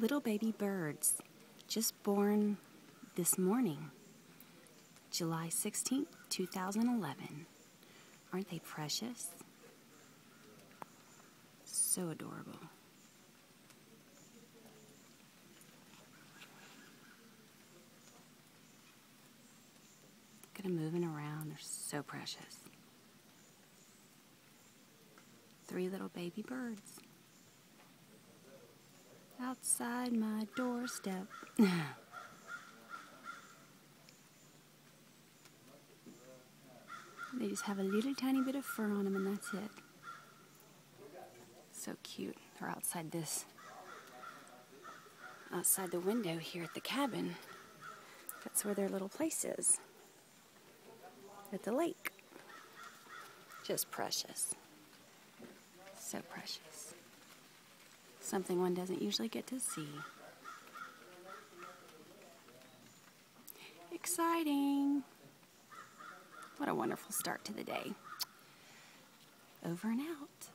Little baby birds, just born this morning, July 16th, 2011. Aren't they precious? So adorable. Look at them moving around. They're so precious. 3 little baby birds outside my doorstep. They just have a little tiny bit of fur on them, and that's it. So cute. They're outside the window here at the cabin. That's where their little place is. At the lake. Just precious. So precious. Something one doesn't usually get to see. Exciting. What a wonderful start to the day. Over and out.